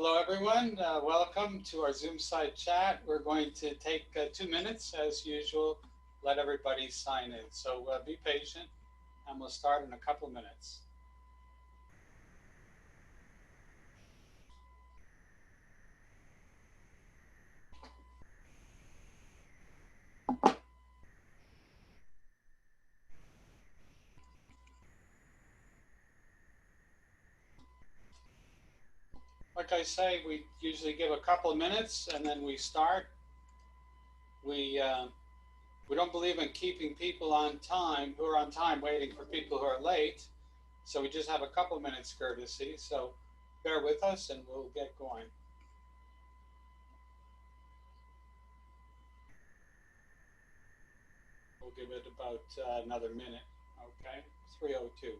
Hello, everyone. Welcome to our Zoom side chat. We're going to take 2 minutes, as usual, let everybody sign in. So be patient, and we'll start in a couple minutes. Like I say, we usually give a couple of minutes, and then we start. We don't believe in keeping people on time who are on time waiting for people who are late. So we just have a couple minutes courtesy. So bear with us, and we'll get going. We'll give it about another minute. Okay, 3:02.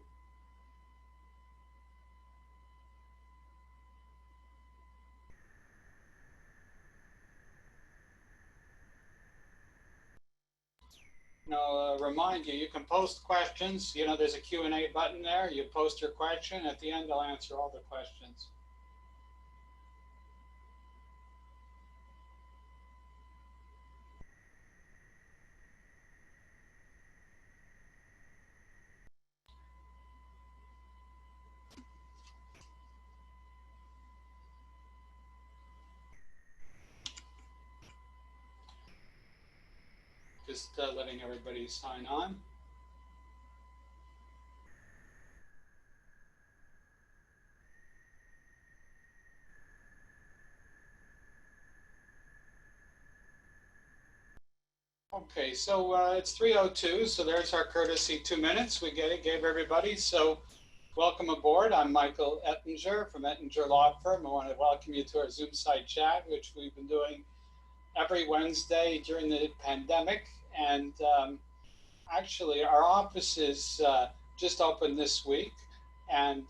Remind you, you can post questions. There's a Q&A button there. You post your question. At the end, I'll answer all the questions. Just letting everybody sign on. Okay, so it's 3:02, so there's our courtesy 2 minutes. We gave everybody. So welcome aboard. I'm Michael Ettinger from Ettinger Law Firm. I want to welcome you to our Zoom side chat, which we've been doing every Wednesday during the pandemic. And actually, our offices just opened this week, and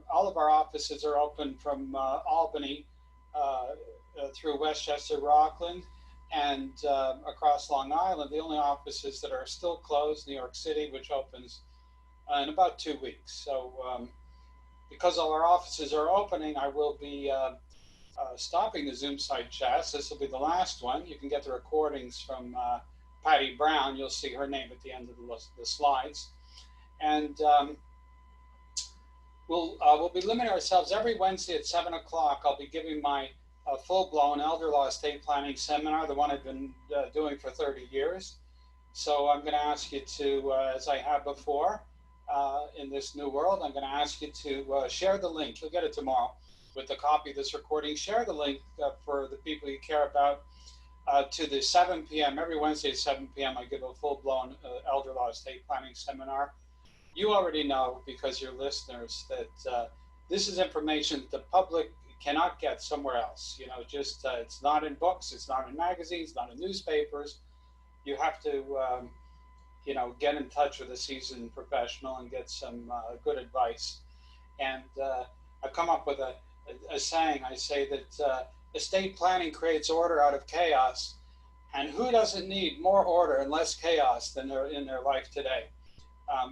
all of our offices are open from Albany through Westchester, Rockland, and across Long Island. The only offices that are still closed, New York City, which opens in about 2 weeks. So because all our offices are opening, I will be stopping the Zoom side chats. This will be the last one. You can get the recordings from Patty Brown. You'll see her name at the end of the slides. And we'll be limiting ourselves every Wednesday at 7 o'clock. I'll be giving my full-blown elder law estate planning seminar, the one I've been doing for 30 years. So I'm going to ask you to, as I have before in this new world, I'm going to ask you to share the link. You'll get it tomorrow with a copy of this recording. Share the link for the people you care about to the 7 p.m. Every Wednesday at 7 p.m. I give a full-blown elder law estate planning seminar. You already know, because you're listeners, that this is information that the public cannot get somewhere else. It's not in books, it's not in magazines, not in newspapers. You have to, get in touch with a seasoned professional and get some good advice. And I've come up with a saying. I say that estate planning creates order out of chaos. And who doesn't need more order and less chaos than in their life today?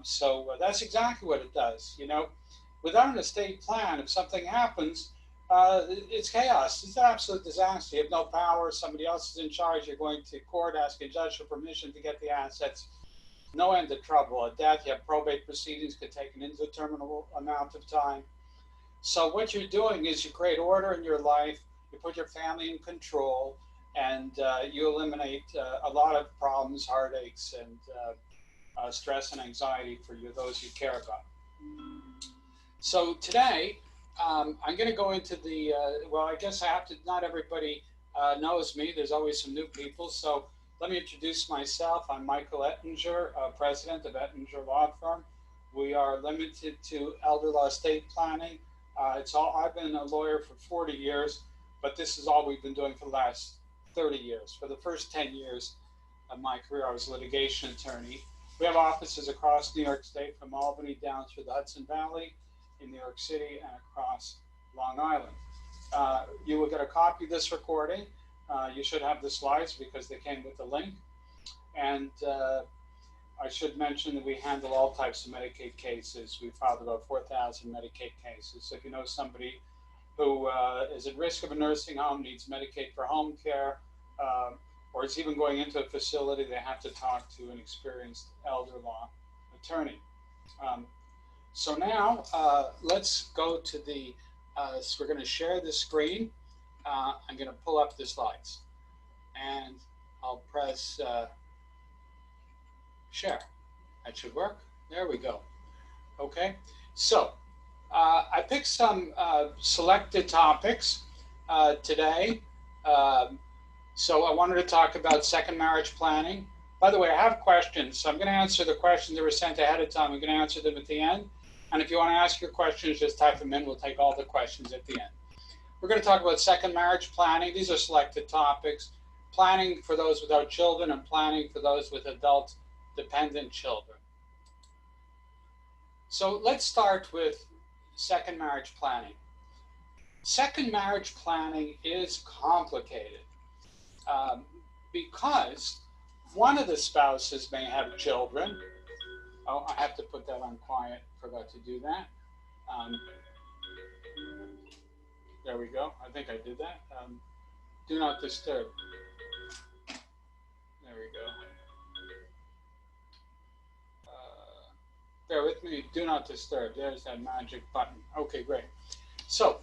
So that's exactly what it does. Without an estate plan, if something happens, it's chaos. It's an absolute disaster. You have no power. Somebody else is in charge. You're going to court, asking a judge for permission to get the assets. No end of trouble. A death, you have probate proceedings, could take an indeterminate amount of time. So what you're doing is you create order in your life. You put your family in control, and you eliminate a lot of problems, heartaches, and stress and anxiety for those you care about. So today, I'm going to go into the, I guess I have to, not everybody knows me. There's always some new people. So let me introduce myself. I'm Michael Ettinger, president of Ettinger Law Firm. We are limited to elder law estate planning. I've been a lawyer for 40 years, but this is all we've been doing for the last 30 years. For the first 10 years of my career, I was a litigation attorney. We have offices across New York State, from Albany down through the Hudson Valley, in New York City, and across Long Island. You will get a copy of this recording. You should have the slides because they came with the link. And I should mention that we handle all types of Medicaid cases. We filed about 4,000 Medicaid cases. So if you know somebody who is at risk of a nursing home, needs Medicaid for home care, or is even going into a facility, they have to talk to an experienced elder law attorney. So now let's go to the, so we're going to share the screen. I'm going to pull up the slides and I'll press share. That should work. There we go. Okay, so I picked some selected topics today. So I wanted to talk about second marriage planning. By the way, I have questions, so I'm going to answer the questions that were sent ahead of time. I'm going to answer them at the end. And if you want to ask your questions, just type them in. We'll take all the questions at the end. We're going to talk about second marriage planning. These are selected topics. Planning for those without children and planning for those with adult dependent children. So let's start with second marriage planning. Second marriage planning is complicated because one of the spouses may have children. Oh, I have to put that on quiet. Forgot to do that. There we go. I think I did that. Do not disturb. There we go. Bear with me. Do not disturb. There's that magic button. Okay, great. So,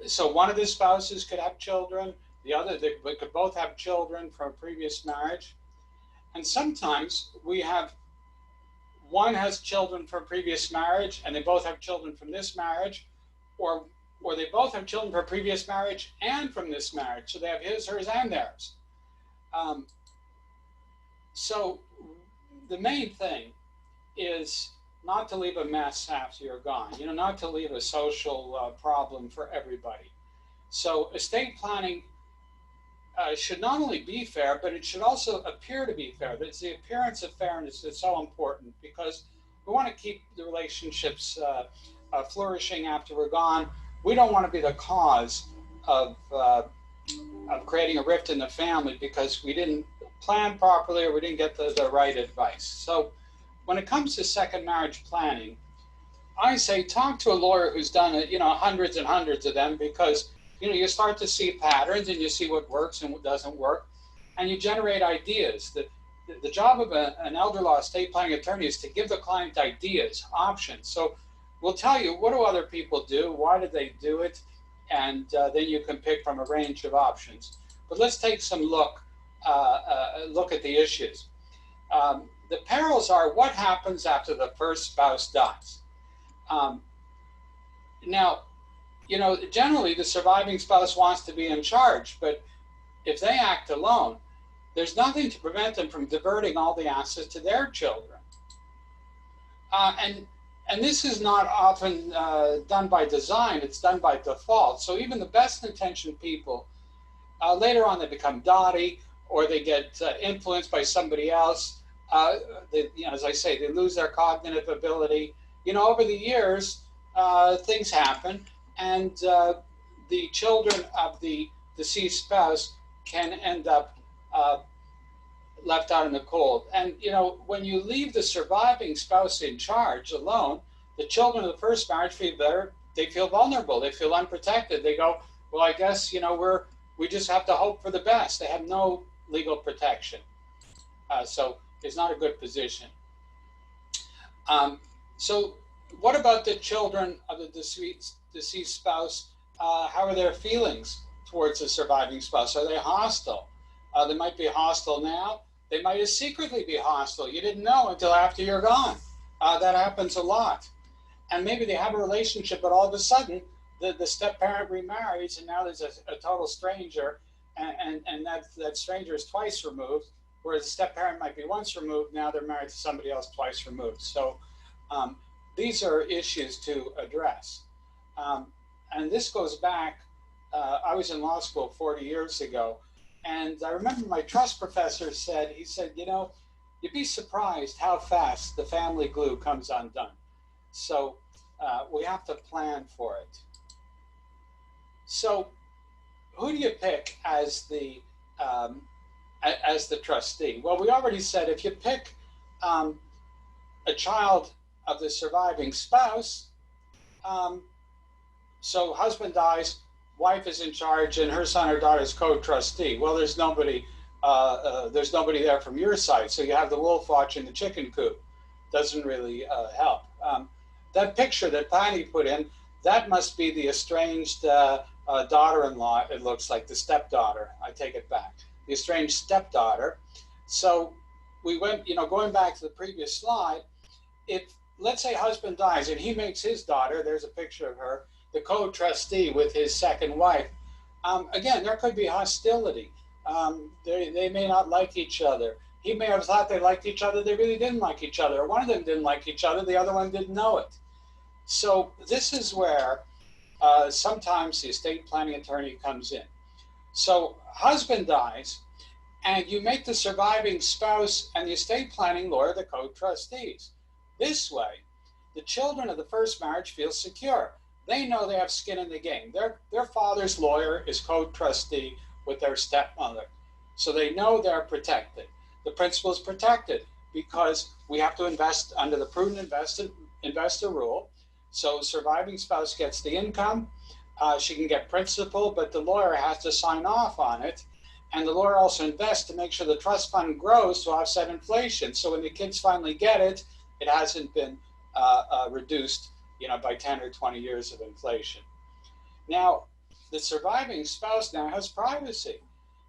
so one of the spouses could have children. The other, they could both have children from a previous marriage. And sometimes we have, one has children from a previous marriage and they both have children from this marriage, or they both have children from a previous marriage and from this marriage. So they have his, hers, and theirs. So the main thing is not to leave a mess after you're gone, you know, not to leave a social problem for everybody. So estate planning should not only be fair, but it should also appear to be fair. It's the appearance of fairness that's so important because we want to keep the relationships flourishing after we're gone. We don't want to be the cause of creating a rift in the family because we didn't plan properly or we didn't get the right advice. So when it comes to second marriage planning, I say talk to a lawyer who's done it, you know, hundreds and hundreds of them, because you know, you start to see patterns and you see what works and what doesn't work, and you generate ideas. The job of an elder law estate planning attorney is to give the client ideas, options. So we'll tell you, what do other people do? Why did they do it? And then you can pick from a range of options. But let's take some look at the issues. The perils are what happens after the first spouse dies. Now, you know, generally the surviving spouse wants to be in charge, but if they act alone, there's nothing to prevent them from diverting all the assets to their children. And this is not often done by design, it's done by default. So even the best intentioned people, later on they become dotty or they get influenced by somebody else. They, you know, as I say, they lose their cognitive ability. You know, over the years, things happen. And the children of the deceased spouse can end up left out in the cold. And, you know, when you leave the surviving spouse in charge alone, the children of the first marriage feel better. They feel vulnerable. They feel unprotected. They go, well, I guess, you know, we just have to hope for the best. They have no legal protection. So it's not a good position. So what about the children of the deceased spouse? How are their feelings towards the surviving spouse? Are they hostile? They might be hostile now. They might secretly be hostile. You didn't know until after you're gone. That happens a lot. And maybe they have a relationship, but all of a sudden, the step-parent remarries, and now there's a total stranger, and that stranger is twice removed, whereas the step-parent might be once removed. Now they're married to somebody else twice removed. So these are issues to address. And this goes back, I was in law school 40 years ago, and I remember my trust professor said, he said, you know, you'd be surprised how fast the family glue comes undone. So we have to plan for it. So who do you pick as the trustee? Well, we already said if you pick a child of the surviving spouse, So husband dies, wife is in charge, and her son or daughter is co-trustee. Well, there's nobody there from your side, so you have the wolf watching the chicken coop. Doesn't really help. That picture that Patty put in, that must be the estranged daughter-in-law. It looks like the stepdaughter. I take it back. The estranged stepdaughter. So we went, going back to the previous slide, if let's say husband dies and he makes his daughter, there's a picture of her, the co-trustee with his second wife. Again, there could be hostility. They may not like each other. He may have thought they liked each other. They really didn't like each other. Or one of them didn't like each other. The other one didn't know it. So this is where sometimes the estate planning attorney comes in. So husband dies, and you make the surviving spouse and the estate planning lawyer the co-trustees. This way, the children of the first marriage feel secure. They know they have skin in the game. Their father's lawyer is co-trustee with their stepmother. So they know they're protected. The principal is protected because we have to invest under the prudent investor rule. So surviving spouse gets the income. She can get principal, but the lawyer has to sign off on it. And the lawyer also invests to make sure the trust fund grows to offset inflation. So when the kids finally get it, it hasn't been reduced, by 10 or 20 years of inflation. Now, the surviving spouse now has privacy.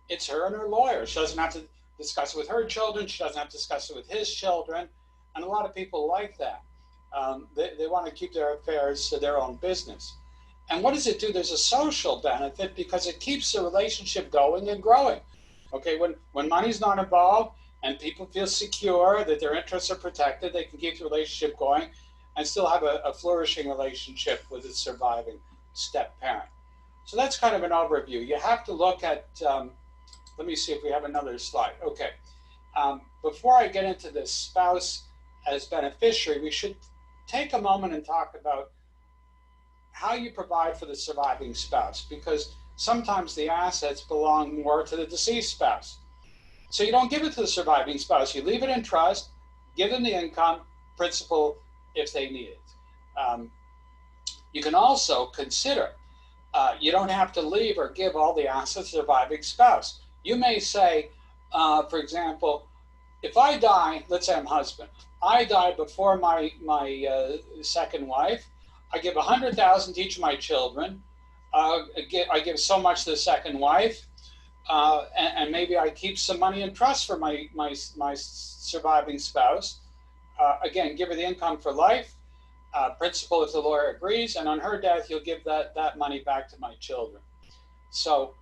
It's her and her lawyer. She doesn't have to discuss it with her children. She doesn't have to discuss it with his children. And a lot of people like that. They want to keep their affairs to their own business. And what does it do? There's a social benefit because it keeps the relationship going and growing. Okay, when money's not involved and people feel secure that their interests are protected, they can keep the relationship going and still have a flourishing relationship with its surviving step parent. So that's kind of an overview. You have to look at, let me see if we have another slide. Okay, before I get into the spouse as beneficiary, we should take a moment and talk about how you provide for the surviving spouse, because sometimes the assets belong more to the deceased spouse. So you don't give it to the surviving spouse. You leave it in trust, give them the income, principal if they need it. You can also consider, you don't have to leave or give all the assets to the surviving spouse. You may say, for example, if I die, let's say I'm husband, I die before my second wife, I give 100,000 to each of my children. I give so much to the second wife, and maybe I keep some money in trust for my surviving spouse. Again, give her the income for life, principal if the lawyer agrees, and on her death, you'll give that money back to my children. So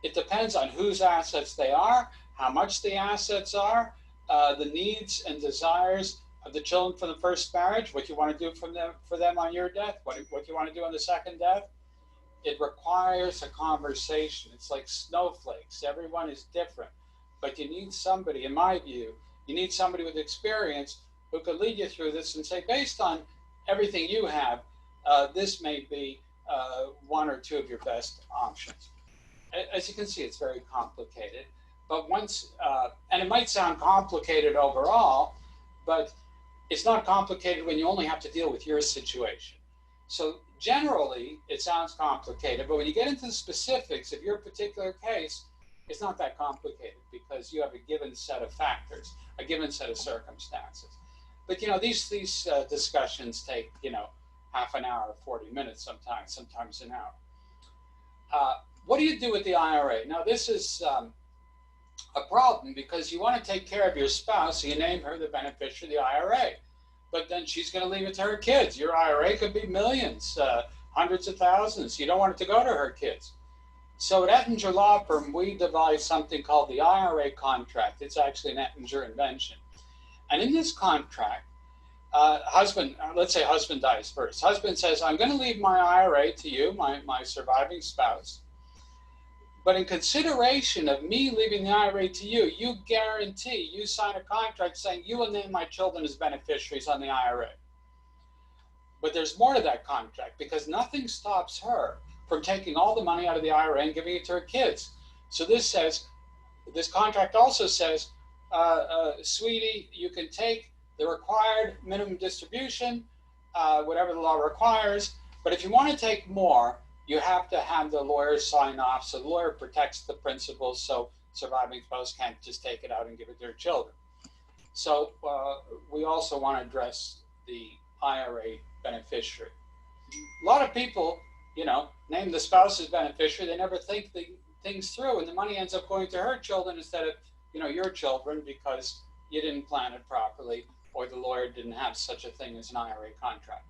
it depends on whose assets they are, how much the assets are, the needs and desires of the children from the first marriage, what you want to do for them on your death, what you want to do on the second death. It requires a conversation. It's like snowflakes. Everyone is different. But you need somebody, in my view, you need somebody with experience who could lead you through this and say, based on everything you have, this may be one or two of your best options. As you can see, it's very complicated. But once, and it might sound complicated overall, but it's not complicated when you only have to deal with your situation. So generally, it sounds complicated, but when you get into the specifics of your particular case, it's not that complicated because you have a given set of factors, a given set of circumstances. But these discussions take half an hour, 40 minutes sometimes an hour. What do you do with the IRA? Now this is a problem because you want to take care of your spouse, so you name her the beneficiary of the IRA. But then she's going to leave it to her kids. Your IRA could be millions, hundreds of thousands. You don't want it to go to her kids. So at Ettinger Law Firm, we devised something called the IRA contract. It's actually an Ettinger invention. And in this contract, let's say husband dies first. Husband says, I'm going to leave my IRA to you, my surviving spouse. But in consideration of me leaving the IRA to you, you guarantee, you sign a contract saying you will name my children as beneficiaries on the IRA. But there's more to that contract because nothing stops her from taking all the money out of the IRA and giving it to her kids. So this contract also says, sweetie, you can take the required minimum distribution, whatever the law requires, But if you want to take more, you have to have the lawyer sign off. So the lawyer protects the principal, so surviving spouse can't just take it out and give it to their children. So we also want to address the IRA beneficiary. A lot of people, name the spouse as beneficiary. They never think things through, and the money ends up going to her children instead of, your children, because you didn't plan it properly, or the lawyer didn't have such a thing as an IRA contract.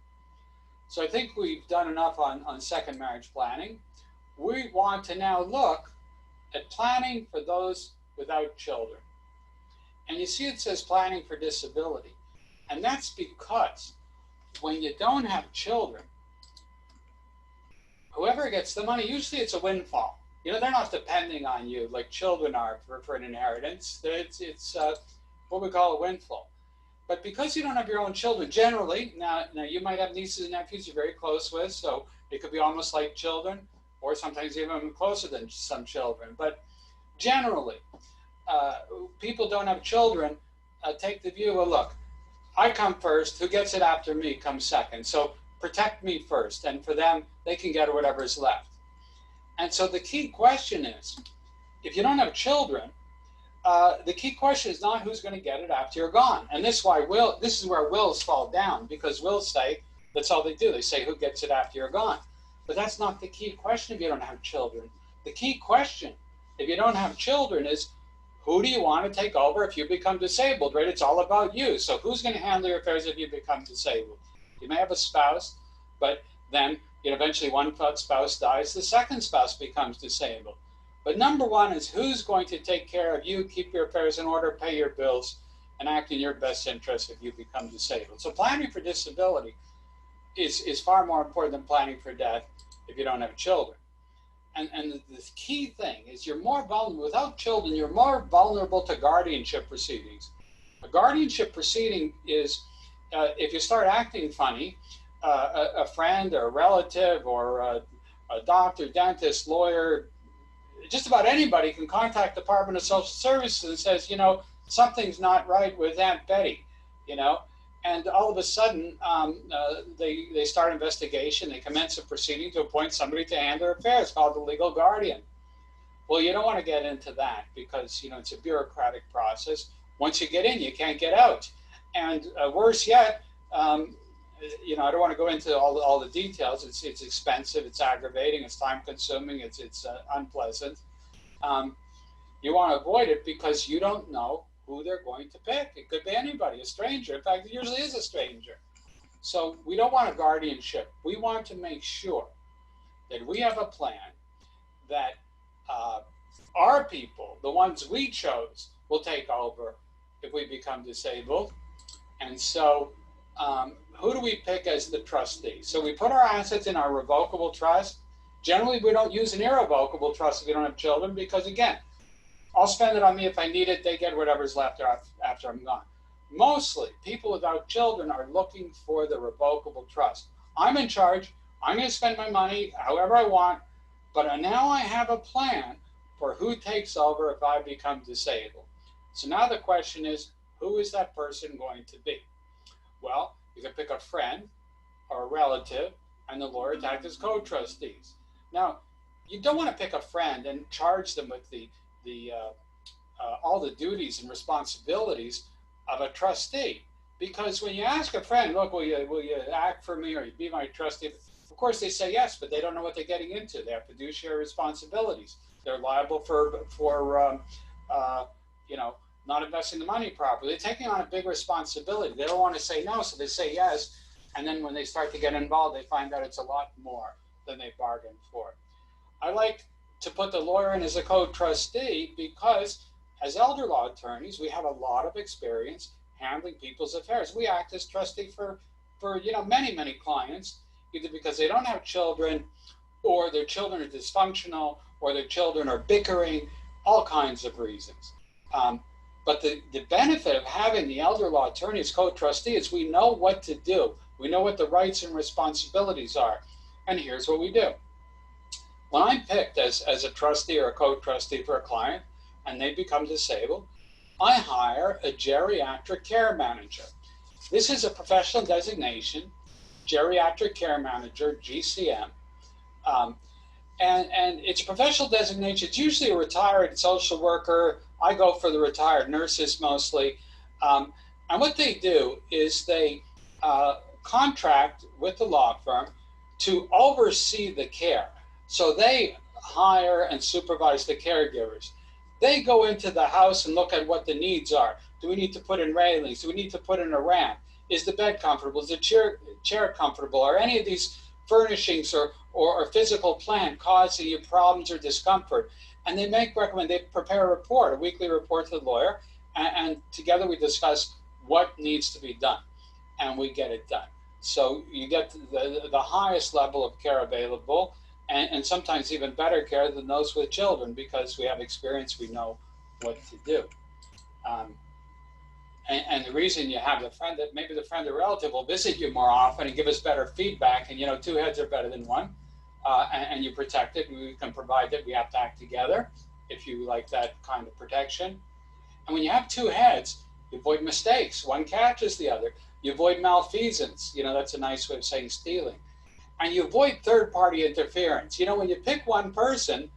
So I think we've done enough on second marriage planning. We want to now look at planning for those without children. And you see it says planning for disability. And that's because when you don't have children, whoever gets the money, usually it's a windfall. They're not depending on you like children are for an inheritance. It's what we call a windfall. But because you don't have your own children, generally, now you might have nieces and nephews you're very close with, so it could be almost like children, or sometimes even closer than some children. But generally, people don't have children, take the view, well, look, I come first, who gets it after me comes second. So protect me first, and for them, they can get whatever's left. And so the key question is, if you don't have children, the key question is not who's going to get it after you're gone. And this is where wills fall down, because wills say, that's all they do. They say who gets it after you're gone. But that's not the key question if you don't have children. The key question, if you don't have children, is who do you want to take over if you become disabled, right? It's all about you. So who's going to handle your affairs if you become disabled? You may have a spouse, but then eventually one spouse dies, the second spouse becomes disabled. But number one is who's going to take care of you, keep your affairs in order, pay your bills, and act in your best interest if you become disabled. So planning for disability is far more important than planning for death if you don't have children. And the key thing is you're more vulnerable. Without children, you're more vulnerable to guardianship proceedings. A guardianship proceeding is, if you start acting funny, a friend or a relative or a doctor, dentist, lawyer, just about anybody can contact the Department of Social Services and says, something's not right with Aunt Betty, and all of a sudden they start an investigation, they commence a proceeding to appoint somebody to handle their affairs called the legal guardian. Well, you don't want to get into that because, it's a bureaucratic process. Once you get in, you can't get out. And worse yet, I don't want to go into all the details. It's expensive, it's aggravating, it's time consuming, it's unpleasant. You want to avoid it because you don't know who they're going to pick. It could be anybody, a stranger. In fact, it usually is a stranger. So we don't want a guardianship. We want to make sure that we have a plan that our people, the ones we chose, will take over if we become disabled. And so who do we pick as the trustee? So we put our assets in our revocable trust. Generally, we don't use an irrevocable trust if we don't have children because, again, I'll spend it on me if I need it. They get whatever's left after I'm gone. Mostly, people without children are looking for the revocable trust. I'm in charge. I'm going to spend my money however I want, but now I have a plan for who takes over if I become disabled. So now the question is, who is that person going to be? Well, you can pick a friend or a relative, and the lawyer to act as co-trustees. Now, you don't want to pick a friend and charge them with all the duties and responsibilities of a trustee, because when you ask a friend, look, will you act for me or you be my trustee? Of course, they say yes, but they don't know what they're getting into. They have fiduciary responsibilities. They're liable for not investing the money properly. They're taking on a big responsibility. They don't want to say no, so they say yes. And then when they start to get involved, they find out it's a lot more than they bargained for. I like to put the lawyer in as a co-trustee because as elder law attorneys, we have a lot of experience handling people's affairs. We act as trustee for many clients, either because they don't have children or their children are dysfunctional or their children are bickering, all kinds of reasons. But the benefit of having the elder law attorney as co-trustee is we know what to do. We know what the rights and responsibilities are. And here's what we do. When I'm picked as a trustee or a co-trustee for a client and they become disabled, I hire a geriatric care manager. This is a professional designation Geriatric Care Manager, GCM. Um, and it's a professional designation. It's usually a retired social worker. I go for the retired nurses mostly. And what they do is they contract with the law firm to oversee the care. So they hire and supervise the caregivers. They go into the house and look at what the needs are. Do we need to put in railings? Do we need to put in a ramp? Is the bed comfortable? Is the chair comfortable? Are any of these furnishings or physical plan causing you problems or discomfort? And they they prepare a report, a weekly report to the lawyer, and together we discuss what needs to be done, and we get it done. So you get the highest level of care available, and sometimes even better care than those with children, because we have experience, we know what to do. And the reason you have maybe the friend or relative will visit you more often and give us better feedback, and two heads are better than one, and you protect it, and we can provide it. We have to act together if you like that kind of protection. And when you have two heads, you avoid mistakes. One catches the other. You avoid malfeasance. That's a nice way of saying stealing. And you avoid third-party interference. When you pick one person,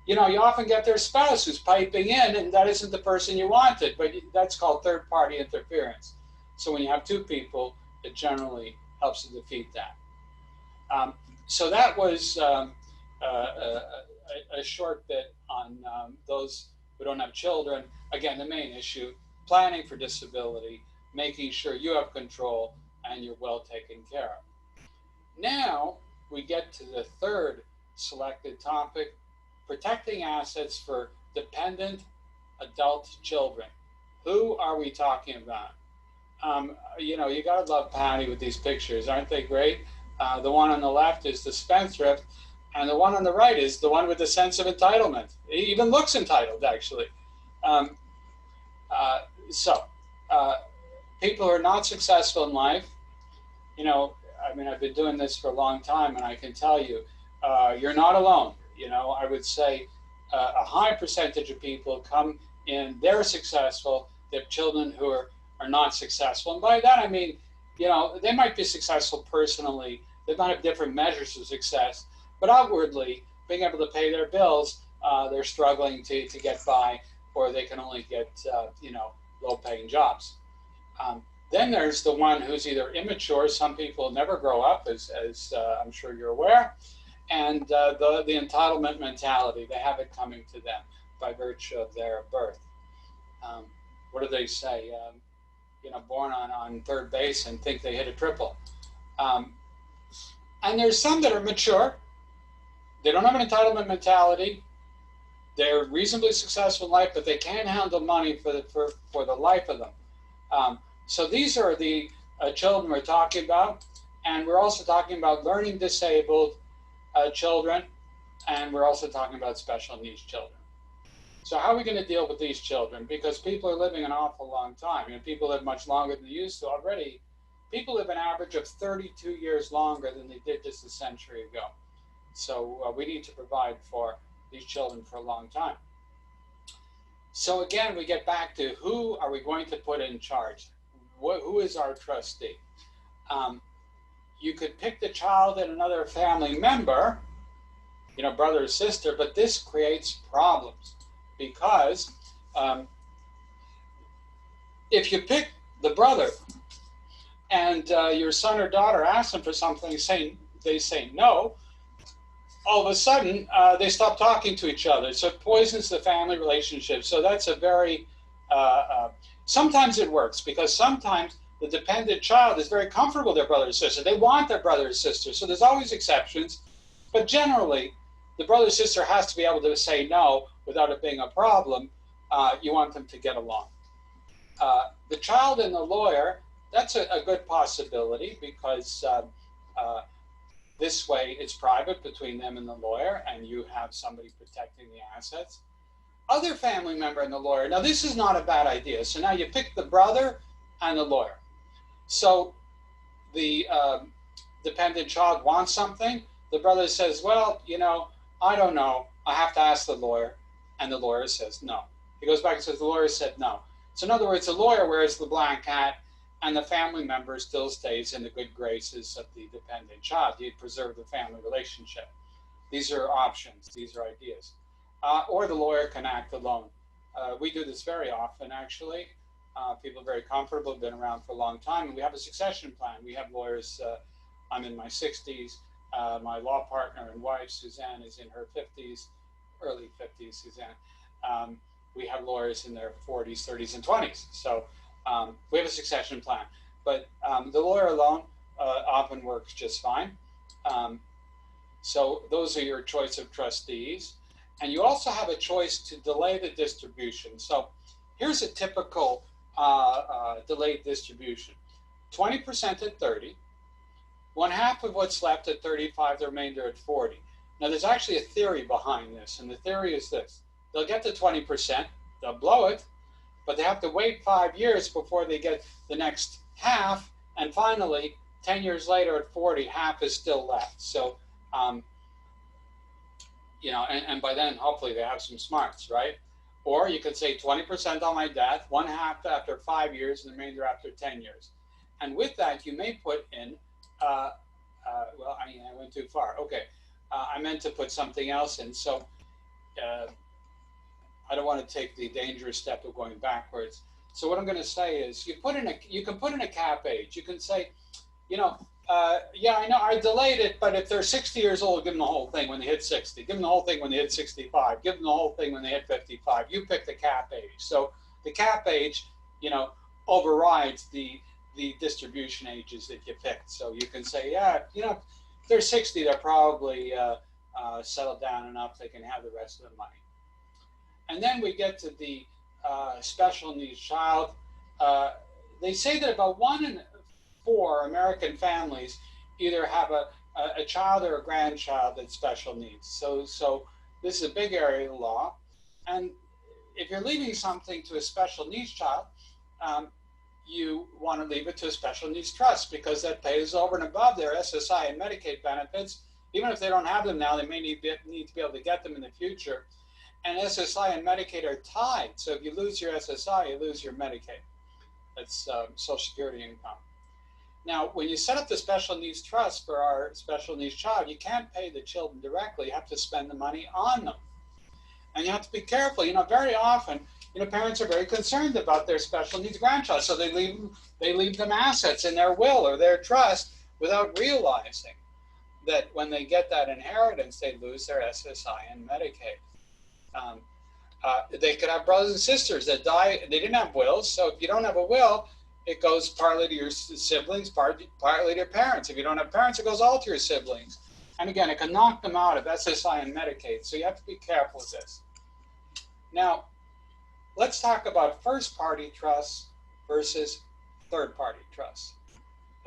you often get their spouse who's piping in, and that isn't the person you wanted, but that's called third-party interference. So when you have two people, it generally helps to defeat that. So that was a short bit on those who don't have children. Again, the main issue, planning for disability, making sure you have control and you're well taken care of. Now we get to the third selected topic, protecting assets for dependent adult children. Who are we talking about? You gotta love Patty with these pictures. Aren't they great? The one on the left is the spendthrift, and the one on the right is the one with the sense of entitlement. He even looks entitled, actually. People who are not successful in life, I've been doing this for a long time, and I can tell you, you're not alone. I would say a high percentage of people come in, they're successful, they have children who are not successful. And by that, I mean, they might be successful personally, they might have different measures of success, but outwardly, being able to pay their bills, they're struggling to get by, or they can only get, low-paying jobs. Then there's the one who's either immature, some people never grow up, as I'm sure you're aware, and the entitlement mentality, they have it coming to them by virtue of their birth. What do they say? Born on third base and think they hit a triple. And there's some that are mature. They don't have an entitlement mentality. They're reasonably successful in life, but they can't handle money for the life of them. So these are the children we're talking about. And we're also talking about learning disabled children, and we're also talking about special needs children. So how are we going to deal with these children? Because people are living an awful long time. People live much longer than they used to already. People live an average of 32 years longer than they did just a century ago. So we need to provide for these children for a long time. So again, we get back to who are we going to put in charge? Who is our trustee? You could pick the child and another family member, brother or sister, but this creates problems because if you pick the brother and your son or daughter asks them for something, they say no, all of a sudden they stop talking to each other. So it poisons the family relationship. So that's a very, sometimes it works because sometimes the dependent child is very comfortable with their brother or sister. They want their brother or sister. So there's always exceptions. But generally, the brother or sister has to be able to say no without it being a problem. You want them to get along. The child and the lawyer, that's a good possibility because this way it's private between them and the lawyer, and you have somebody protecting the assets. Other family member and the lawyer. Now, this is not a bad idea. So now you pick the brother and the lawyer. So the dependent child wants something. The brother says, well, I don't know. I have to ask the lawyer. And the lawyer says no. He goes back and says, the lawyer said no. So in other words, the lawyer wears the black hat, and the family member still stays in the good graces of the dependent child. You preserve the family relationship. These are options. These are ideas. Or the lawyer can act alone. We do this very often, actually. People are very comfortable, have been around for a long time, and we have a succession plan. We have lawyers. I'm in my 60s. My law partner and wife, Suzanne, is in her 50s, early 50s, Suzanne. We have lawyers in their 40s, 30s, and 20s. So we have a succession plan. But the lawyer alone often works just fine. So those are your choice of trustees. And you also have a choice to delay the distribution. So here's a typical delayed distribution. 20% at 30, one half of what's left at 35, the remainder at 40. Now there's actually a theory behind this, and the theory is this. They'll get to 20%, they'll blow it, but they have to wait 5 years before they get the next half, and finally, 10 years later at 40, half is still left. So, you know, and by then, hopefully they have some smarts, right? Or you could say 20% on my death, one half after 5 years, and the remainder after 10 years. And with that, you may put in, well, I went too far. Okay, I meant to put something else in. So I don't want to take the dangerous step of going backwards. So what I'm going to say is, you can put in a cap age. You can say, you know, yeah, I know I delayed it, but if they're 60 years old, give them the whole thing when they hit 60. Give them the whole thing when they hit 65. Give them the whole thing when they hit 55. You pick the cap age. So the cap age, you know, overrides the distribution ages that you picked. So you can say, yeah, you know, if they're 60, they're probably settled down enough they can have the rest of the money. And then we get to the special needs child. They say that about 1 in 4 American families either have a child or a grandchild that's special needs. So this is a big area of the law. And if you're leaving something to a special needs child, you want to leave it to a special needs trust, because that pays over and above their SSI and Medicaid benefits. Even if they don't have them now, they may need to be able to get them in the future. And SSI and Medicaid are tied. So if you lose your SSI, you lose your Medicaid. That's Social Security income. Now, when you set up the special needs trust for our special needs child, you can't pay the children directly. You have to spend the money on them. And you have to be careful. You know, very often, you know, parents are very concerned about their special needs grandchild. So they leave them assets in their will or their trust without realizing that when they get that inheritance, they lose their SSI and Medicaid. They could have brothers and sisters that die. They didn't have wills. So if you don't have a will, it goes partly to your siblings, partly to your parents. If you don't have parents, it goes all to your siblings. And again, it can knock them out of SSI and Medicaid. So you have to be careful with this. Now, let's talk about first-party trusts versus third-party trusts.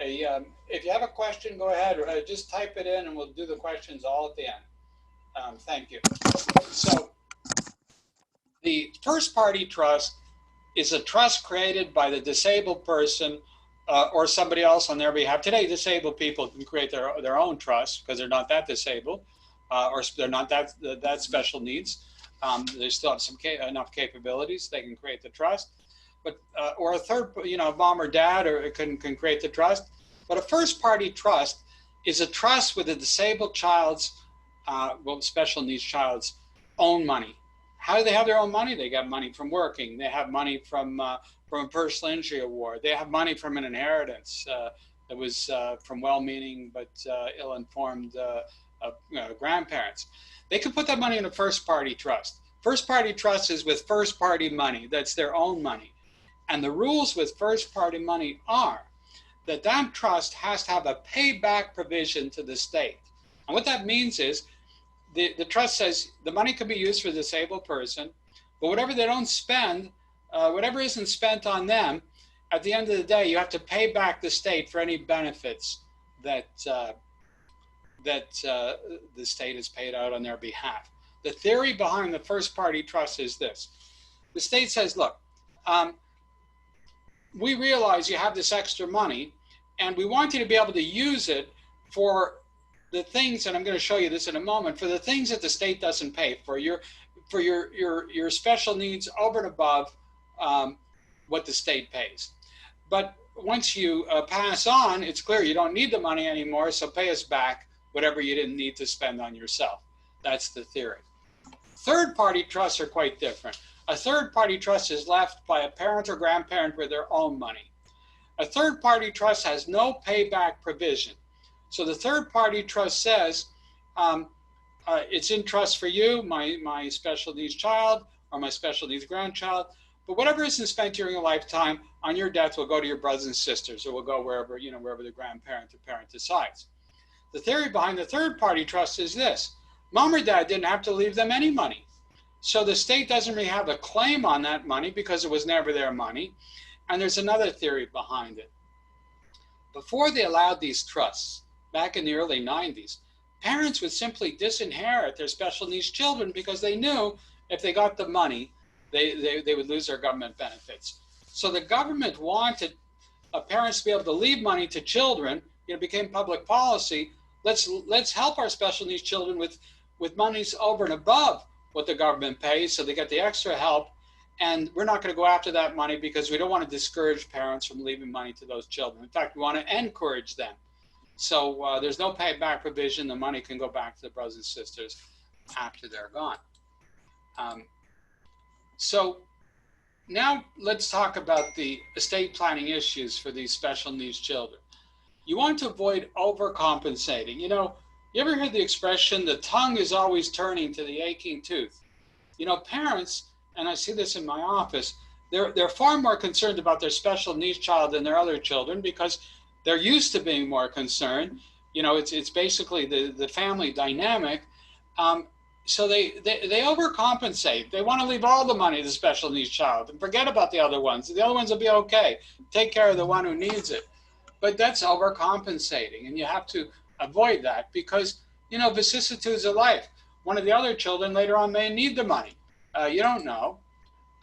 If you have a question, go ahead. Just type it in, and we'll do the questions all at the end. Thank you. So the first-party trust is a trust created by the disabled person or somebody else on their behalf. Today, disabled people can create their own trust because they're not that disabled or they're not that special needs. They still have enough capabilities. They can create the trust, but or a third, you know, mom or dad can create the trust. But a first-party trust is a trust with a disabled child's, special needs child's own money. How do they have their own money? They get money from working. They have money from a personal injury award. They have money from an inheritance that was from well-meaning but ill-informed grandparents. They can put that money in a first-party trust. First-party trust is with first-party money. That's their own money. And the rules with first-party money are that that trust has to have a payback provision to the state. And what that means is the trust says the money can be used for the disabled person, but whatever they don't spend, whatever isn't spent on them, at the end of the day, you have to pay back the state for any benefits that the state has paid out on their behalf. The theory behind the first-party trust is this. The state says, look, we realize you have this extra money, and we want you to be able to use it for the things, and I'm going to show you this in a moment, for the things that the state doesn't pay for, your special needs over and above what the state pays. But once you pass on, it's clear you don't need the money anymore, so pay us back whatever you didn't need to spend on yourself. That's the theory. Third-party trusts are quite different. A third-party trust is left by a parent or grandparent with their own money. A third-party trust has no payback provision. So the third-party trust says, it's in trust for you, my special needs child, or my special needs grandchild, but whatever isn't spent during your lifetime, on your death will go to your brothers and sisters, or will go wherever, wherever the grandparent or parent decides. The theory behind the third-party trust is this: mom or dad didn't have to leave them any money. So the state doesn't really have a claim on that money because it was never their money. And there's another theory behind it. Before they allowed these trusts, back in the early 90s, parents would simply disinherit their special needs children because they knew if they got the money, they would lose their government benefits. So the government wanted parents to be able to leave money to children. It became public policy. Let's help our special needs children with monies over and above what the government pays, so they get the extra help. And we're not going to go after that money because we don't want to discourage parents from leaving money to those children. In fact, we want to encourage them. So there's no payback provision. The money can go back to the brothers and sisters after they're gone. So now let's talk about the estate planning issues for these special needs children. You want to avoid overcompensating. You ever heard the expression, the tongue is always turning to the aching tooth? Parents, and I see this in my office, they're far more concerned about their special needs child than their other children because they're used to being more concerned. It's basically the family dynamic. So they overcompensate. They want to leave all the money to the special needs child and forget about the other ones. The other ones will be okay. Take care of the one who needs it. But that's overcompensating, and you have to avoid that because, vicissitudes of life. One of the other children later on may need the money. You don't know.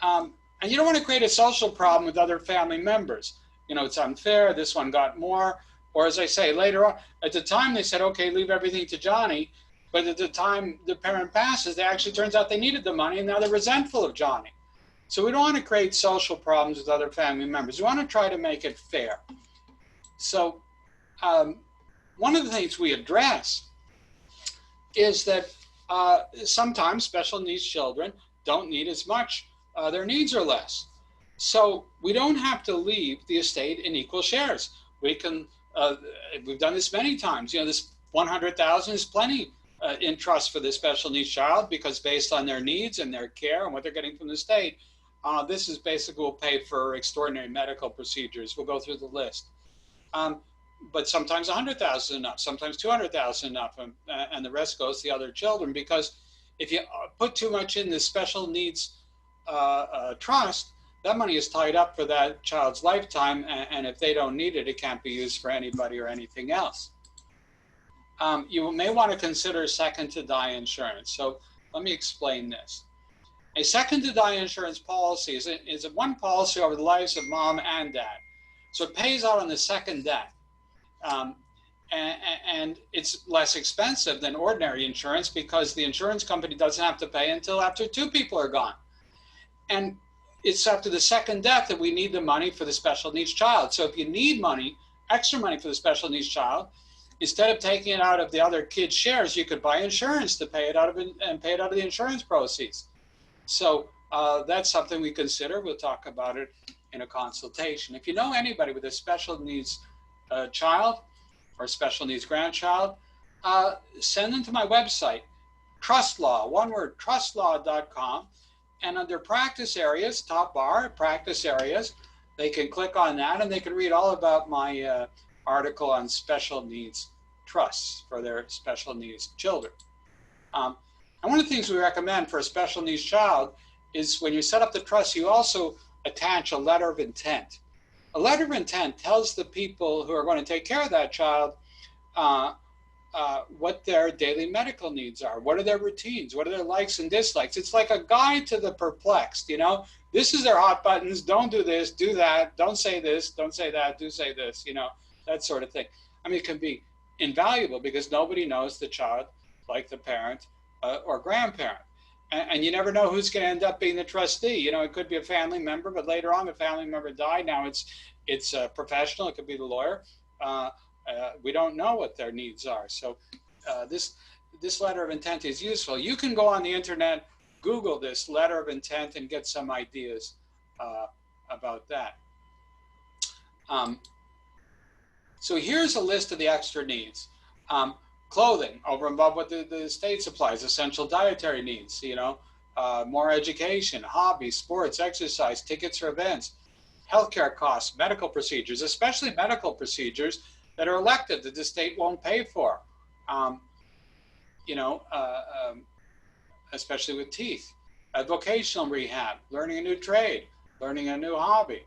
And you don't want to create a social problem with other family members. It's unfair. This one got more. Or as I say, later on, at the time they said, okay, leave everything to Johnny. But at the time the parent passes, it actually turns out they needed the money, and now they're resentful of Johnny. So we don't want to create social problems with other family members. We want to try to make it fair. So one of the things we address is that sometimes special needs children don't need as much. Their needs are less. So we don't have to leave the estate in equal shares. We can, we've done this many times. This 100,000 is plenty in trust for the special needs child because based on their needs and their care and what they're getting from the state, this is basically will pay for extraordinary medical procedures. We'll go through the list. But sometimes 100,000 is enough, sometimes 200,000 enough, and the rest goes to the other children because if you put too much in the special needs trust, that money is tied up for that child's lifetime, and if they don't need it, it can't be used for anybody or anything else. You may want to consider second-to-die insurance. So let me explain this. A second-to-die insurance policy is one policy over the lives of mom and dad. So it pays out on the second death. And it's less expensive than ordinary insurance because the insurance company doesn't have to pay until after two people are gone. And it's after the second death that we need the money for the special needs child. So if you need money, extra money for the special needs child, instead of taking it out of the other kids' shares, you could buy insurance to pay it out of the insurance proceeds. So that's something we consider. We'll talk about it in a consultation. If you know anybody with a special needs child or special needs grandchild, send them to my website, TrustLaw, one word, trustlaw.com. And under practice areas, top bar, practice areas, they can click on that and they can read all about my article on special needs trusts for their special needs children. And one of the things we recommend for a special needs child is when you set up the trust, you also attach a letter of intent. A letter of intent tells the people who are going to take care of that child what their daily medical needs are. What are their routines? What are their likes and dislikes? It's like a guide to the perplexed, This is their hot buttons. Don't do this, do that. Don't say this, don't say that, do say this, that sort of thing. I mean, it can be invaluable because nobody knows the child like the parent or grandparent. And you never know who's going to end up being the trustee. It could be a family member, but later on the family member died. Now it's it's a professional, it could be the lawyer. We don't know what their needs are. So this letter of intent is useful. You can go on the internet, Google this letter of intent, and get some ideas about that. So here's a list of the extra needs. Clothing, over and above what the state supplies, essential dietary needs, more education, hobbies, sports, exercise, tickets for events, healthcare costs, medical procedures, especially medical procedures that are elective that the state won't pay for, especially with teeth, vocational rehab, learning a new trade, learning a new hobby,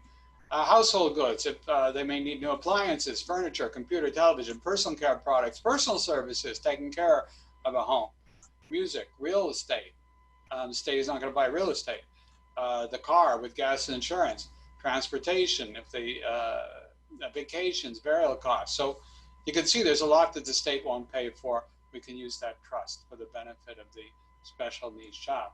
household goods, if they may need new appliances, furniture, computer, television, personal care products, personal services, taking care of a home, music, real estate. The state is not going to buy real estate. The car with gas and insurance, transportation, if they vacations, burial costs. So you can see there's a lot that the state won't pay for. We can use that trust for the benefit of the special needs child.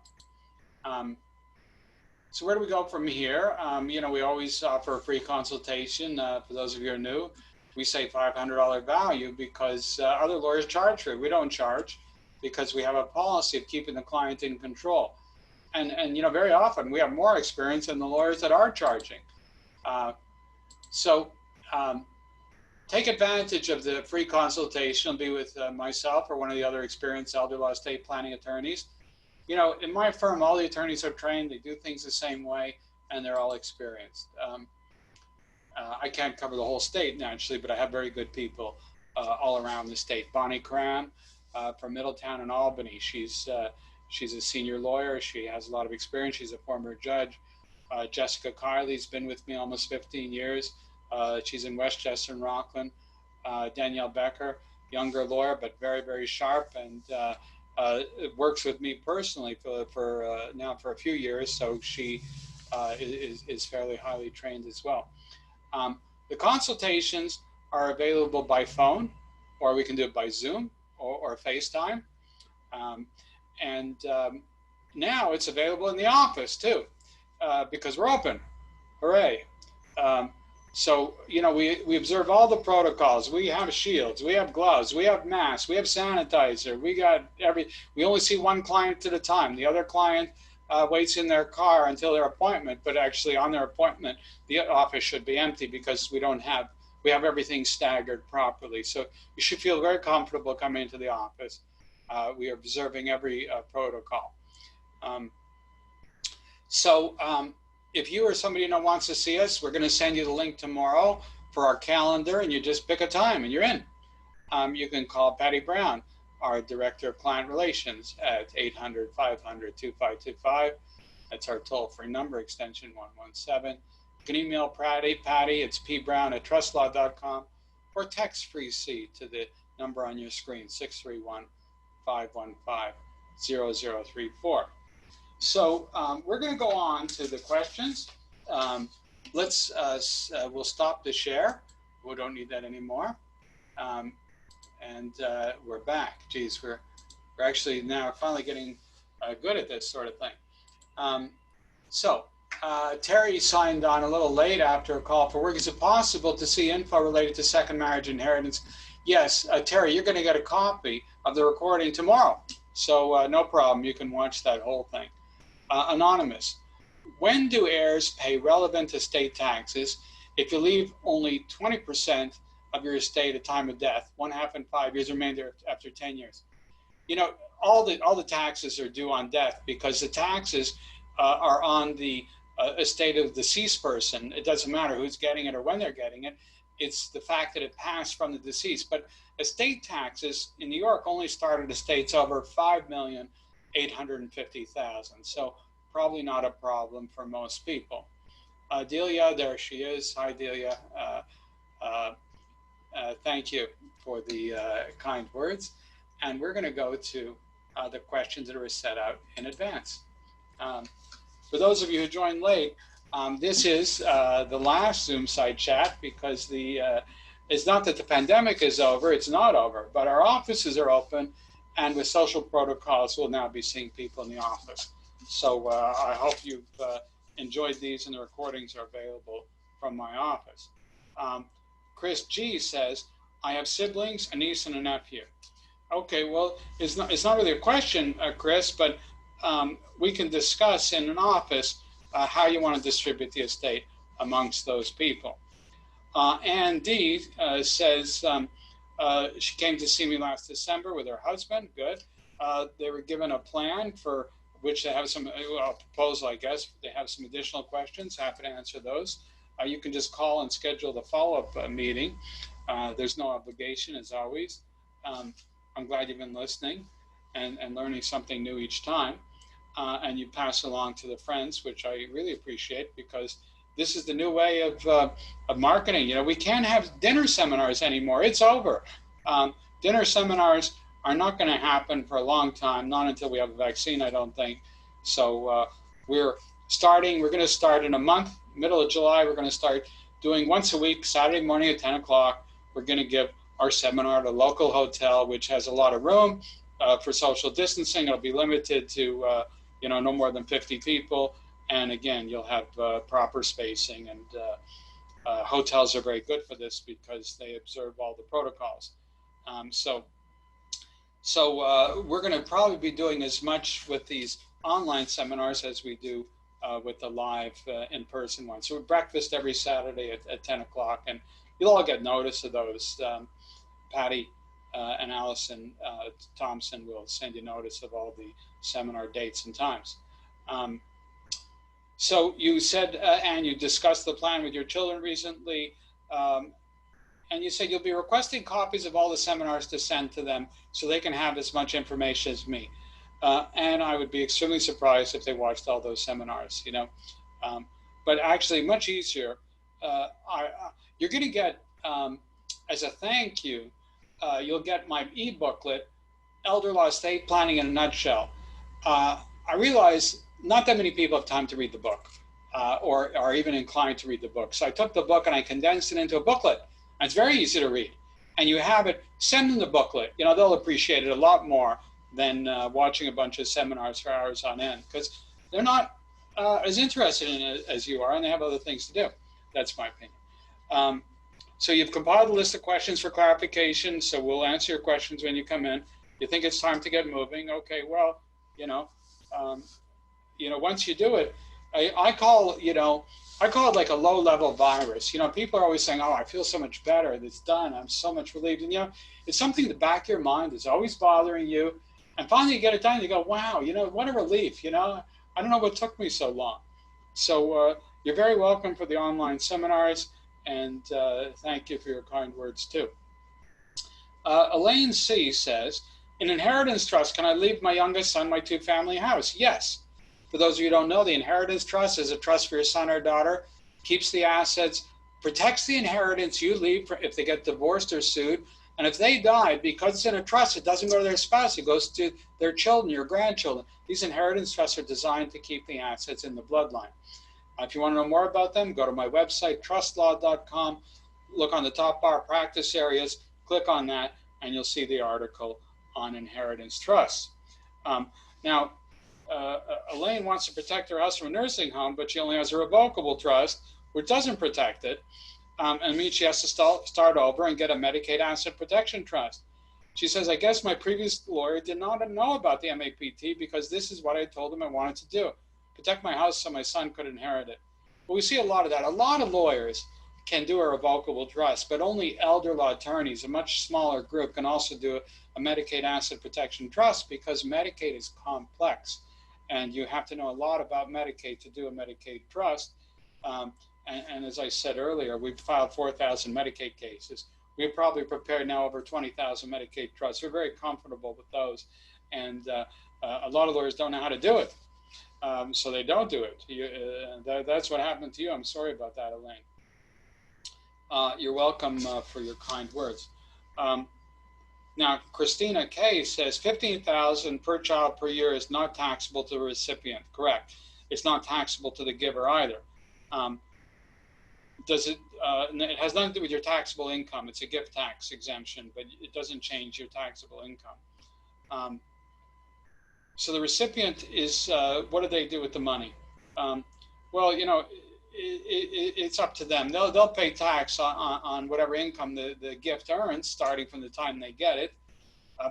So where do we go from here? We always offer a free consultation. For those of you who are new, we say $500 value because other lawyers charge for it. We don't charge because we have a policy of keeping the client in control. And very often we have more experience than the lawyers that are charging. So take advantage of the free consultation. It'll be with myself or one of the other experienced elder law estate planning attorneys. In my firm, all the attorneys are trained, they do things the same way, and they're all experienced. I can't cover the whole state naturally, but I have very good people all around the state. Bonnie Cram from Middletown and Albany. She's a senior lawyer. She has a lot of experience. She's a former judge. Jessica Kiley's been with me almost 15 years. She's in Westchester and Rockland. Danielle Becker, younger lawyer, but very, very sharp, and works with me personally for now for a few years. So she is fairly highly trained as well. The consultations are available by phone, or we can do it by Zoom or FaceTime. Now it's available in the office too, because we're open. Hooray. So, we observe all the protocols. We have shields, we have gloves, we have masks, we have sanitizer, we only see one client at a time. The other client waits in their car until their appointment, but actually on their appointment, the office should be empty because we have everything staggered properly. So you should feel very comfortable coming into the office. We are observing every protocol. If you or somebody wants to see us, we're going to send you the link tomorrow for our calendar, and you just pick a time and you're in. You can call Patty Brown, our Director of Client Relations, at 800-500-2525. That's our toll-free number, extension 117. You can email Patty, it's pbrown@trustlaw.com, or text free C to the number on your screen, 631-515-0034. So we're going to go on to the questions. We'll stop the share. We don't need that anymore. We're back. Geez, we're actually now finally getting good at this sort of thing. Terry signed on a little late after a call for work. Is it possible to see info related to second marriage inheritance? Yes, Terry, you're going to get a copy of the recording tomorrow. So no problem. You can watch that whole thing. Anonymous. When do heirs pay relevant estate taxes if you leave only 20% of your estate at time of death, 1/2 in 5 years, remainder after 10 years? All the taxes are due on death because the taxes are on the estate of the deceased person. It doesn't matter who's getting it or when they're getting it. It's the fact that it passed from the deceased. But estate taxes in New York only start at estates over $5,850,000. So probably not a problem for most people. Delia, there she is. Hi, Delia. Thank you for the kind words. And we're going to go to the questions that are set out in advance. For those of you who joined late, this is the last Zoom side chat because it's not that the pandemic is over, it's not over, but our offices are open, and with social protocols, we'll now be seeing people in the office. So I hope you've enjoyed these, and the recordings are available from my office. Chris G says, I have siblings, a niece and a nephew. Okay, well, it's not really a question, Chris, but we can discuss in an office how you want to distribute the estate amongst those people. Ann D says she came to see me last December with her husband. Good. They were given a plan for which they have some proposal, I guess. They have some additional questions. Happy to answer those. You can just call and schedule the follow-up meeting. There's no obligation, as always. I'm glad you've been listening and learning something new each time. And you pass along to the friends, which I really appreciate, because this is the new way of marketing. You know, we can't have dinner seminars anymore. It's over. Dinner seminars are not going to happen for a long time, not until we have a vaccine, I don't think. So we're going to start in a month, middle of July. We're going to start doing once a week, Saturday morning at 10 o'clock. We're going to give our seminar at a local hotel, which has a lot of room for social distancing. It'll be limited to, no more than 50 people. And again, you'll have proper spacing, and hotels are very good for this because they observe all the protocols. So we're going to probably be doing as much with these online seminars as we do with the live in-person ones. So breakfast every Saturday at 10 o'clock, and you'll all get notice of those. Patty and Allison Thompson will send you notice of all the seminar dates and times. So you said, and you discussed the plan with your children recently, and you said you'll be requesting copies of all the seminars to send to them so they can have as much information as me. And I would be extremely surprised if they watched all those seminars, but actually much easier. You're going to get, as a thank you, you'll get my e-booklet, Elder Law Estate Planning in a Nutshell. I realize not that many people have time to read the book or are even inclined to read the book. So I took the book and I condensed it into a booklet. And it's very easy to read. And you have it, send them the booklet. They'll appreciate it a lot more than watching a bunch of seminars for hours on end, because they're not as interested in it as you are, and they have other things to do. That's my opinion. So you've compiled a list of questions for clarification, so we'll answer your questions when you come in. You think it's time to get moving? Okay, well, once you do it, I call it like a low-level virus. People are always saying, oh, I feel so much better. It's done. I'm so much relieved. And, it's something in the back of your mind is always bothering you. And finally you get it done. You go, wow, what a relief. I don't know what took me so long. So you're very welcome for the online seminars. And thank you for your kind words, too. Elaine C. says, in inheritance trust, can I leave my youngest son my two-family house? Yes. For those of you who don't know, the inheritance trust is a trust for your son or daughter, keeps the assets, protects the inheritance you leave if they get divorced or sued. And if they die, because it's in a trust, it doesn't go to their spouse, it goes to their children, your grandchildren. These inheritance trusts are designed to keep the assets in the bloodline. If you want to know more about them, go to my website, trustlaw.com, look on the top bar, practice areas, click on that, and you'll see the article on inheritance trusts. Now, Elaine wants to protect her house from a nursing home, but she only has a revocable trust, which doesn't protect it. And means she has to start over and get a Medicaid asset protection trust. She says, I guess my previous lawyer did not know about the MAPT because this is what I told him I wanted to do. Protect my house so my son could inherit it. But we see a lot of that. A lot of lawyers can do a revocable trust, but only elder law attorneys, a much smaller group, can also do a Medicaid asset protection trust because Medicaid is complex. And you have to know a lot about Medicaid to do a Medicaid trust. And as I said earlier, we've filed 4,000 Medicaid cases. We've probably prepared now over 20,000 Medicaid trusts. We're very comfortable with those. And a lot of lawyers don't know how to do it. So they don't do it. That's what happened to you. I'm sorry about that, Elaine. You're welcome for your kind words. Now, Christina K says $15,000 per child per year is not taxable to the recipient. Correct. It's not taxable to the giver either. It has nothing to do with your taxable income. It's a gift tax exemption, but it doesn't change your taxable income. So the recipient is, what do they do with the money? Well, it's up to them. They'll pay tax on whatever income the gift earns, starting from the time they get it.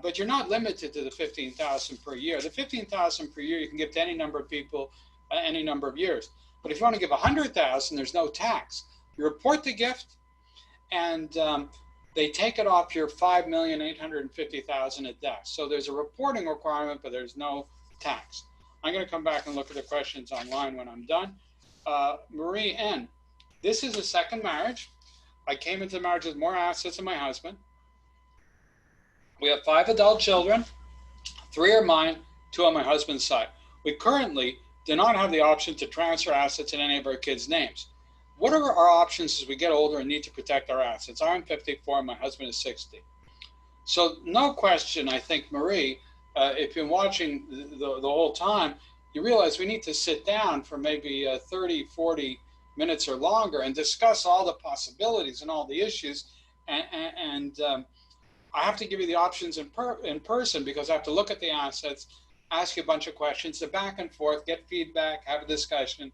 But you're not limited to the $15,000 per year. The $15,000 per year you can give to any number of people, any number of years. But if you want to give $100,000, there's no tax. You report the gift, and they take it off your $5,850,000 at death. So there's a reporting requirement, but there's no tax. I'm going to come back and look at the questions online when I'm done. Marie N. This is a second marriage. I came into the marriage with more assets than my husband. We have 5 adult children. 3 are mine, 2 on my husband's side. We currently do not have the option to transfer assets in any of our kids' names. What are our options as we get older and need to protect our assets? I'm 54, my husband is 60. So no question, I think, Marie, if you've been watching the whole time, you realize we need to sit down for maybe 30, 40 minutes or longer and discuss all the possibilities and all the issues. And I have to give you the options in person, because I have to look at the assets, ask you a bunch of questions, the back and forth, get feedback, have a discussion.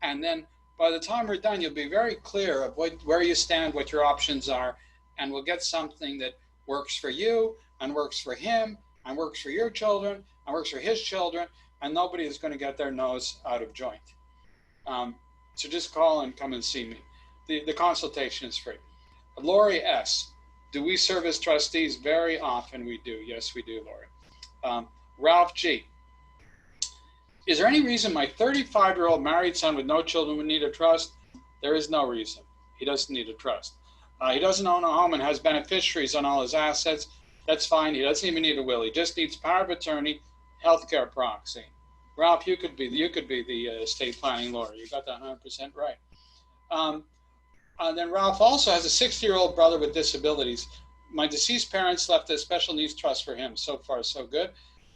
And then by the time we're done, you'll be very clear of where you stand, what your options are, and we'll get something that works for you and works for him and works for your children and works for his children, and nobody is going to get their nose out of joint. So just call and come and see me. The consultation is free. Lori S. Do we serve as trustees? Very often we do. Yes, we do, Lori. Ralph G. Is there any reason my 35-year-old married son with no children would need a trust? There is no reason. He doesn't need a trust. He doesn't own a home and has beneficiaries on all his assets. That's fine. He doesn't even need a will. He just needs power of attorney, healthcare proxy. Ralph, you could be the estate planning lawyer. You got that 100% right. Then Ralph also has a 60-year-old brother with disabilities. My deceased parents left a special needs trust for him. So far, so good.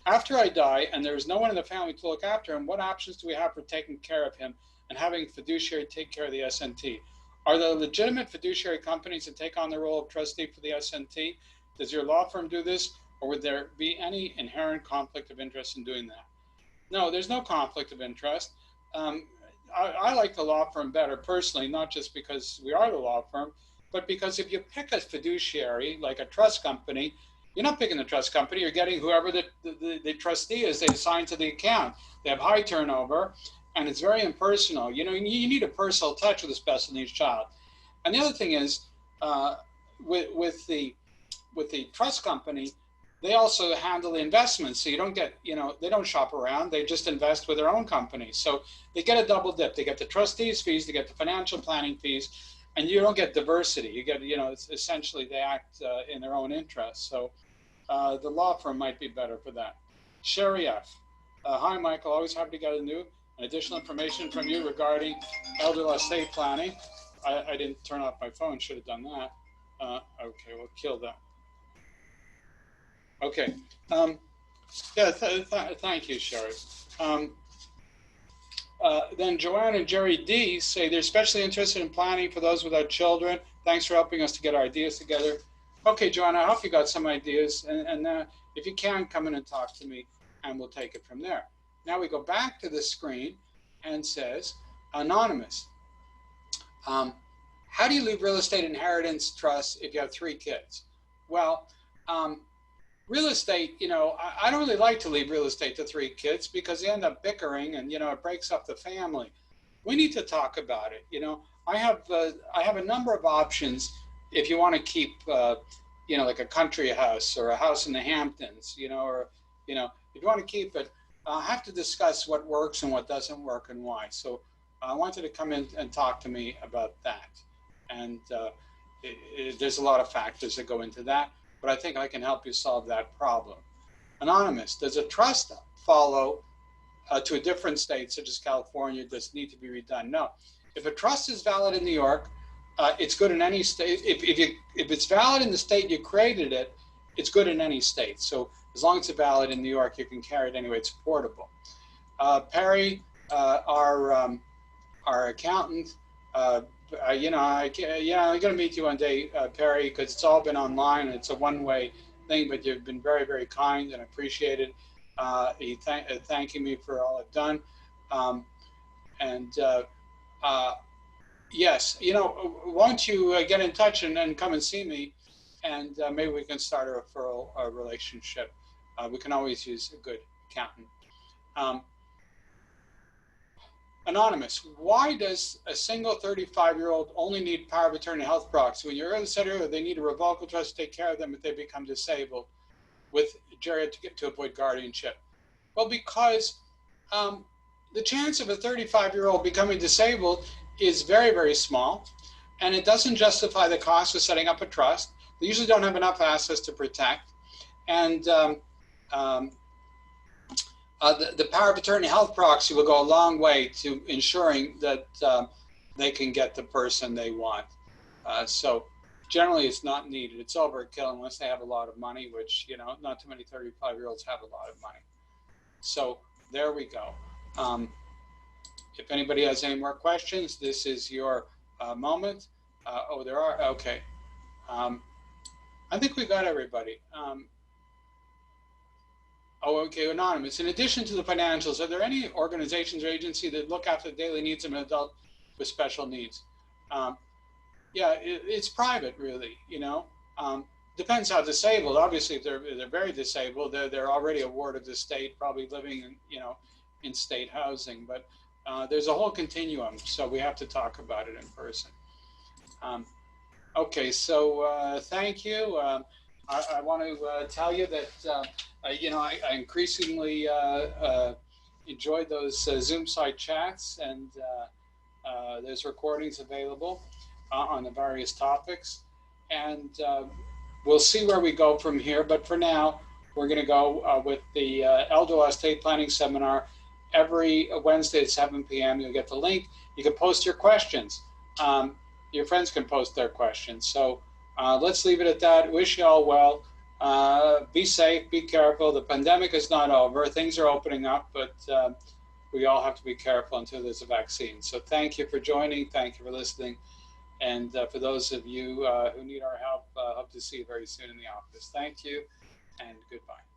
After I die and there is no one in the family to look after him, what options do we have for taking care of him and having fiduciary take care of the S&T? Are there legitimate fiduciary companies that take on the role of trustee for the S&T? Does your law firm do this, or would there be any inherent conflict of interest in doing that? No, there's no conflict of interest. I like the law firm better personally, not just because we are the law firm, but because if you pick a fiduciary, like a trust company, you're not picking the trust company, you're getting whoever the trustee is they assign to the account. They have high turnover, and it's very impersonal. You know, you need a personal touch with a special needs child. And the other thing is, with the trust company, they also handle the investments. So you don't get, they don't shop around. They just invest with their own company. So they get a double dip. They get the trustees fees, they get the financial planning fees, and you don't get diversity. You get, it's essentially they act in their own interests. So the law firm might be better for that. Sherry F. Hi, Michael. Always happy to get additional information from you regarding elder law estate planning. I didn't turn off my phone. Should have done that. Okay, we'll kill that. Okay. Thank you, Sherry. Then Joanne and Jerry D say they're especially interested in planning for those without children. Thanks for helping us to get our ideas together. Okay, Joanne, I hope you got some ideas. And if you can, come in and talk to me, and we'll take it from there. Now we go back to the screen and says, Anonymous. How do you leave real estate inheritance trust if you have 3 kids? Well, real estate, I don't really like to leave real estate to 3 kids because they end up bickering and, it breaks up the family. We need to talk about it. I have a number of options if you want to keep, like a country house or a house in the Hamptons, or, if you want to keep it, I have to discuss what works and what doesn't work and why. So I wanted to come in and talk to me about that. And there's a lot of factors that go into that, but I think I can help you solve that problem. Anonymous, does a trust follow to a different state, such as California, does it need to be redone? No. If a trust is valid in New York, it's good in any state. If it's valid in the state you created it, it's good in any state. So as long as it's valid in New York, you can carry it anyway. It's portable. Perry, our accountant, I'm going to meet you one day, Perry, because it's all been online and it's a one-way thing, but you've been very, very kind and appreciated. Thanking me for all I've done. Yes, you know, why don't you get in touch and then come and see me, and maybe we can start a referral relationship. We can always use a good accountant. Um, Anonymous, why does a single 35-year-old only need power of attorney health proxy? When you earlier said earlier they need a revocable trust to take care of them if they become disabled with geriatric to avoid guardianship. Well, because um, the chance of a 35-year-old becoming disabled is very, very small, and it doesn't justify the cost of setting up a trust. They usually don't have enough assets to protect, and um, the power of attorney health proxy will go a long way to ensuring that they can get the person they want. So generally it's not needed. It's overkill unless they have a lot of money, which, you know, not too many 35-year-olds have a lot of money. So there we go. If anybody has any more questions, this is your moment. Oh, there are, okay. I think we got everybody. Oh, okay, anonymous. In addition to the financials, are there any organizations or agency that look after the daily needs of an adult with special needs? Um, yeah, it's private, really. You know, depends how disabled. Obviously, if they're very disabled, they're already a ward of the state, probably living in, you know, in state housing. But there's a whole continuum, so we have to talk about it in person. Okay, so thank you. I want to tell you that you know, I increasingly enjoyed those Zoom side chats, and there's recordings available on the various topics, and we'll see where we go from here. But for now, we're going to go with the Elder Law Estate Planning Seminar every Wednesday at 7 p.m. You'll get the link. You can post your questions. Your friends can post their questions. So let's leave it at that. Wish you all well. Be safe, be careful. The pandemic is not over. Things are opening up, but we all have to be careful until there's a vaccine. So thank you for joining. Thank you for listening. And for those of you who need our help, hope to see you very soon in the office. Thank you and goodbye.